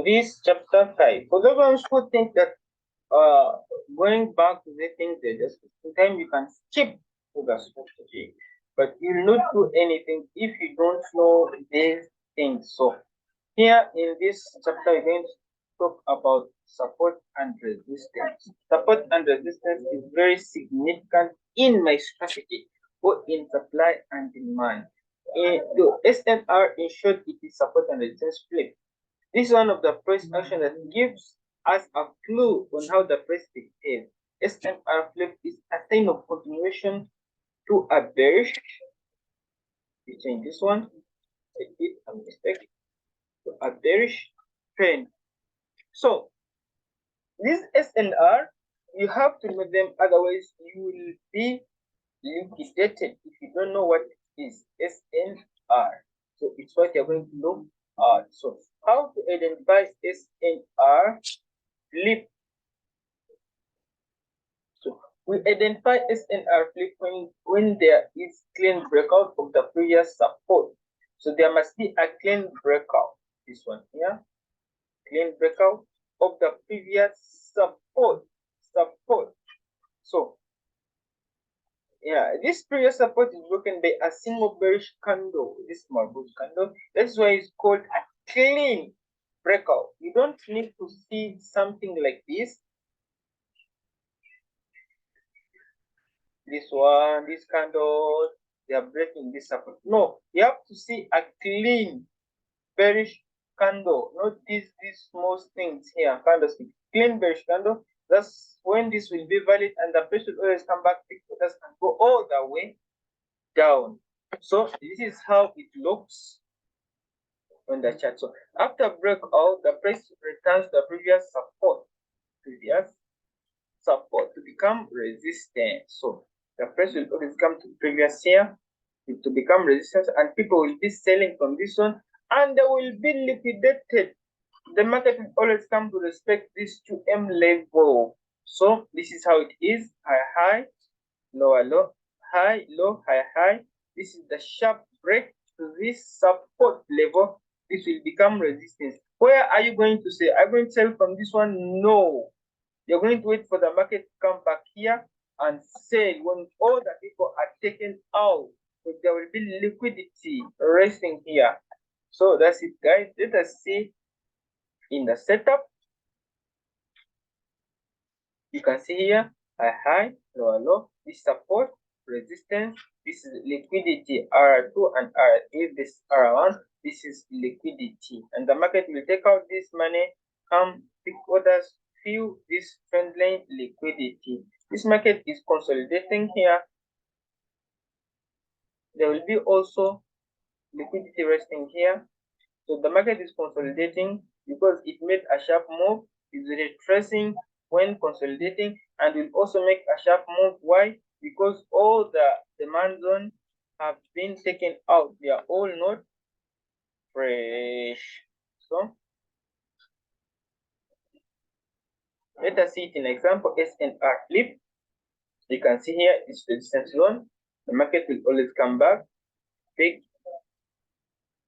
this chapter 5. For those ones who think that going back to the things they just sometimes you can skip what you're supposed to do, but you'll not do anything if you don't know these things. So here in this chapter, we're going to talk about support and resistance. Support and resistance is very significant in my strategy, both in supply and demand. The SNR, in short, it is support and resistance flip. This is one of the price action that gives us a clue on how the price behaves. SNR flip is a sign of continuation to a bearish. We change this one. I did a mistake. To a bearish trend. So this SNR, you have to know them, otherwise you will be liquidated if you don't know what it is. SNR. So it's what you're going to look at. So how to identify SNR flip? So we identify SNR flip when there is clean breakout of the previous support. So there must be a clean breakout. This one here, clean breakout of the previous support. So yeah, this previous support is broken by a single bearish candle, this small bullish candle. That's why it's called a clean breakout. You don't need to see something like this. This one, this candle, they are breaking this support. No, you have to see a clean bearish candle, not these small things here. Candlestick, clean bearish candle. That's when this will be valid, and the price will always come back, pick orders, and go all the way down. So this is how it looks on the chart. So after breakout, the price returns the previous support to become resistance. So the price will always come to previous here to become resistance, and people will be selling from this one, and they will be liquidated. The market will always come to respect this 2M level. So this is how it is: high, lower, low, high, low, high. This is the sharp break to this support level. This will become resistance. Where are you going to sell? Are you going to sell from this one? No. You're going to wait for the market to come back here and sell when all the people are taken out. So there will be liquidity resting here. So that's it, guys. Let us see in the setup. You can see here high, low. This support, resistance. This is liquidity, R2 and R3. This is R1. This is liquidity, and the market will take out this money, come pick orders, fill this trend line liquidity. This market is consolidating here. There will be also liquidity resting here. So the market is consolidating because it made a sharp move. It's retracing when consolidating, and will also make a sharp move. Why? Because all the demand zones have been taken out. They are all not fresh. So let us see it in example SNR flip. You can see here it's resistance zone. The market will always come back, pick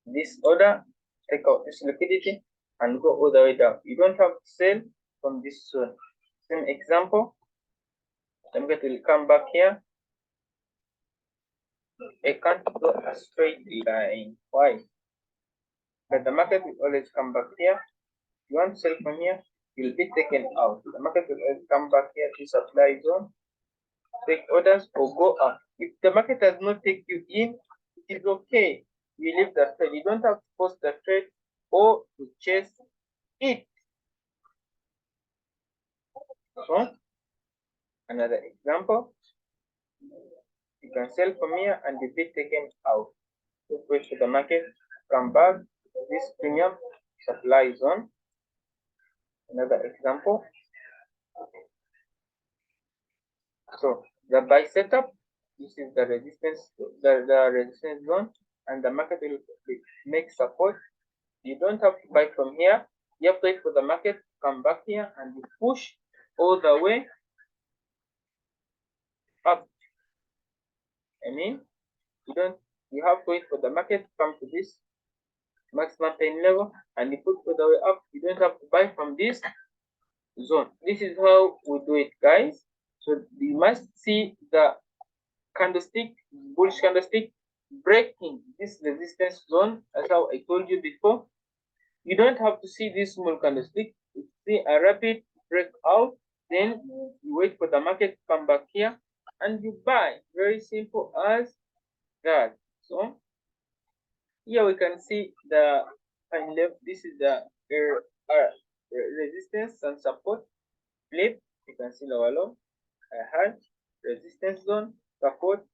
this order, take out this liquidity, and go all the way down. You don't have to sell from this zone. Same example, the market will come back here. It can't go a straight line. Why? But the market will always come back here. You want to sell from here, you'll be taken out. The market will always come back here to supply zone, take orders, or go up. If the market does not take you in, it is okay. You leave the trade. You don't have to post the trade or to chase it. So, another example, you can sell from here and be taken out. Just wait for the market, come back, this premium supply zone. Another example. So the buy setup, this is the resistance, the resistance zone, and the market will make support. You don't have to buy from here. You have to wait for the market to come back here and you push all the way up. You have to wait for the market to come to this maximum pain level, and you put all the way up. You don't have to buy from this zone. This is how we do it, guys. So you must see the candlestick, bullish candlestick, breaking this resistance zone, as how I told you before. You don't have to see this small candlestick. You see a rapid breakout, then you wait for the market to come back here and you buy. Very simple as that. So here we can see the fine level. This is the resistance and support flip. You can see lower low, high, resistance zone, support,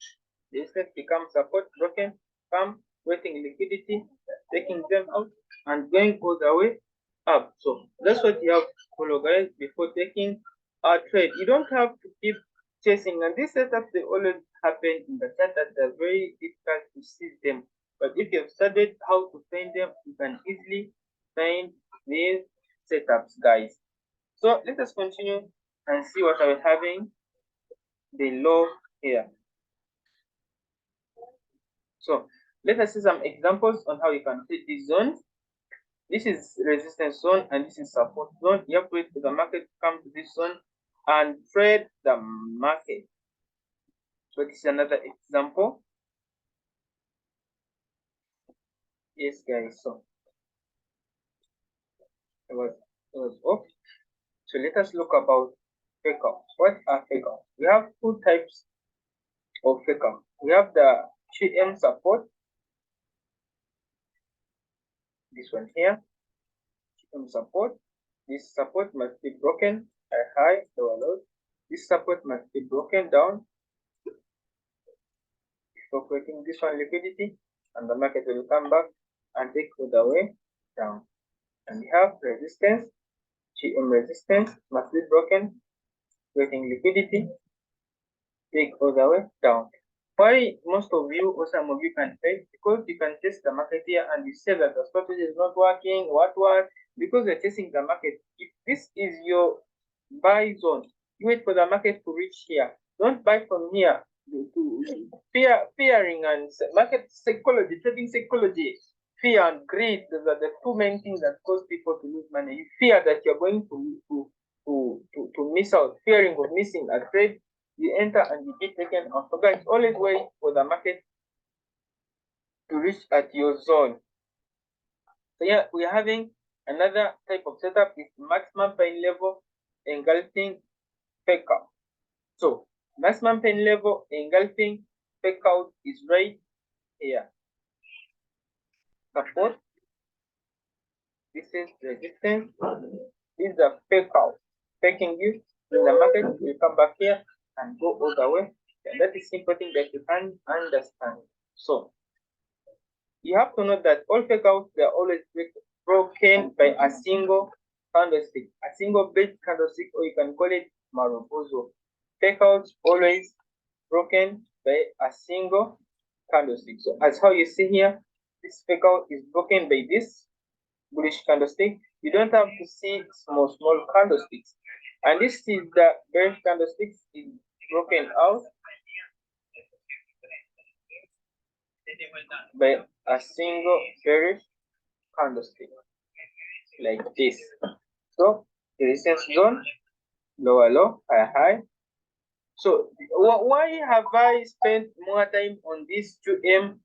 resistance becomes support, broken, come, waiting liquidity, taking them out, and going all the way up. So that's what you have to follow, guys, before taking a trade. You don't have to keep chasing, and these setups they always happen in the chart that they're very difficult to see them. But if you've studied how to find them, you can easily find these setups, guys. So let us continue and see what I was having below here. So let us see some examples on how you can treat these zones. This is resistance zone and this is support zone. You have to wait for the market to come to this zone and trade the market. So this is another example. Yes, guys. So it was off. So let us look about fake out. What are fake out? We have two types of fake out. We have the GM support. This one here. GM support. This support must be broken high, lower low. This support must be broken down before creating this one liquidity, and the market will come back and take all the way down. And we have resistance, GM resistance must be broken, creating liquidity, take all the way down. Why most of you or some of you can trade? Because you can test the market here and you say that the strategy is not working, what? Because you're testing the market. If this is your buy zone, you wait for the market to reach here. Don't buy from here. Fearing and market psychology, trading psychology, fear and greed. Those are the two main things that cause people to lose money. You fear that you're going to miss out, fearing of missing a trade. You enter and you get taken off. So guys, always wait for the market to reach at your zone. So yeah, we are having another type of setup is maximum pain level engulfing fake out. So maximum pain level engulfing fake out is right here. Support. This is resistance. This is a fake out. Faking you in the market will come back here and go all the way. And that is simple thing that you can understand. So you have to know that all fake outs they are always broken by a single candlestick, a single big candlestick, or you can call it Marubozo. Fake outs always broken by a single candlestick. So as how you see here, this fake out is broken by this bullish candlestick. You don't have to see small candlesticks. And this is the bearish candlesticks is broken out by a single bearish candlestick like this. So the resistance zone, lower low, high high. So why have I spent more time on this 2M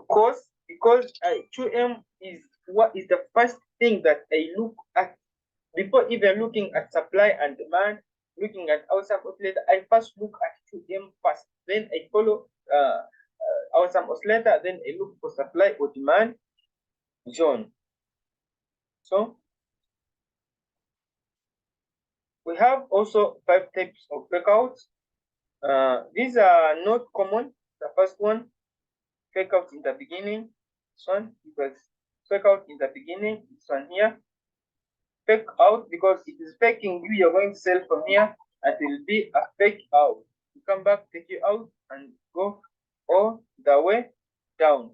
course? Because 2M is what is the first thing that I look at before even looking at supply and demand, looking at outside oscillator. I first look at 2M first, then I follow outside oscillator, then I look for supply or demand zone. So we have also 5 types of breakouts. These are not common. The first one, fake out in the beginning. This one, because fake out in the beginning. This one here, fake out because it is faking you. You're going to sell from here, and it will be a fake out. You come back, take you out, and go all the way down.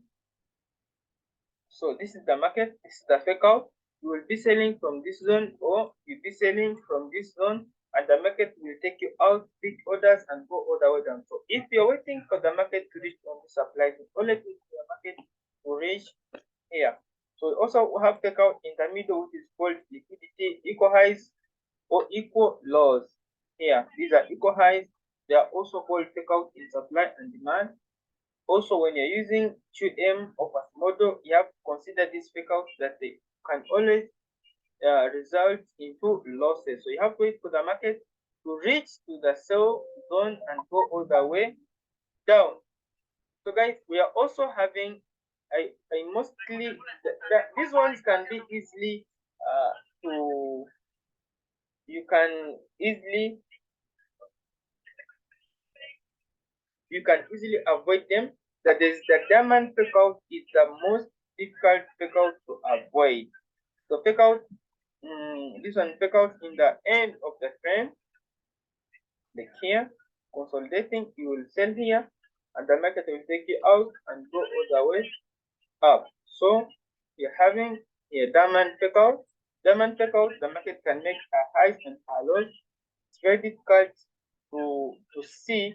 So this is the market. This is the fake out. You will be selling from this zone, or you'll be selling from this zone, and the market will take you out, big orders, and go all the way down. So if you're waiting for the market to reach on the supply, only wait for the market to reach here. also have take out intermediate, which is called liquidity, equal highs or equal lows. Here, these are equal highs. They are also called take out in supply and demand. Also, when you're using 2M of a model, you have to consider these fake outs that they can always result into losses. So you have to wait for the market to reach to the sell zone and go all the way down. So guys, we are also having a mostly these ones can be easily to you can easily avoid them. That is, the diamond fake out is the most difficult fake out to avoid. So fake out, this one fake out in the end of the trend, like here, consolidating, you will sell here, and the market will take you out and go all the way up. So you're having a diamond fake out. Diamond fake out, the market can make a highs and a lows. It's very difficult to see.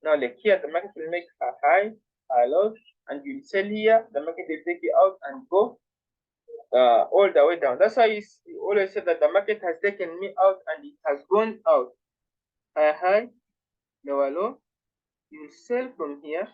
Now, like here, the market will make a high, a low, and you sell here, the market will take you out and go all the way down. That's why you always say that the market has taken me out and it has gone out. High, high, lower, low. You sell from here,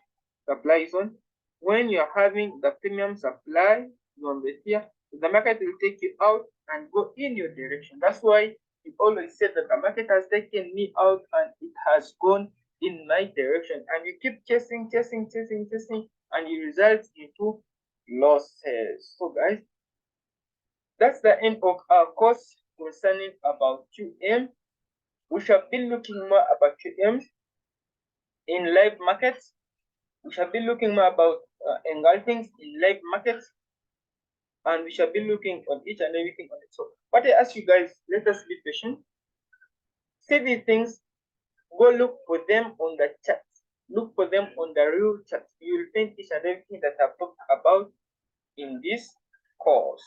supply zone. When you're having the premium supply zone right here, the market will take you out and go in your direction. That's why you always say that the market has taken me out and it has gone in my direction. And you keep chasing, and it results into losses. So guys, that's the end of our course concerning about 2M. We shall be looking more about 2M in live markets. We shall be looking more about engulfings in live markets, and we shall be looking on each and everything on it. So what I ask you guys, let us be patient. See these things, go look for them on the charts. Look for them on the real charts. You will find each and everything that I've talked about in this course.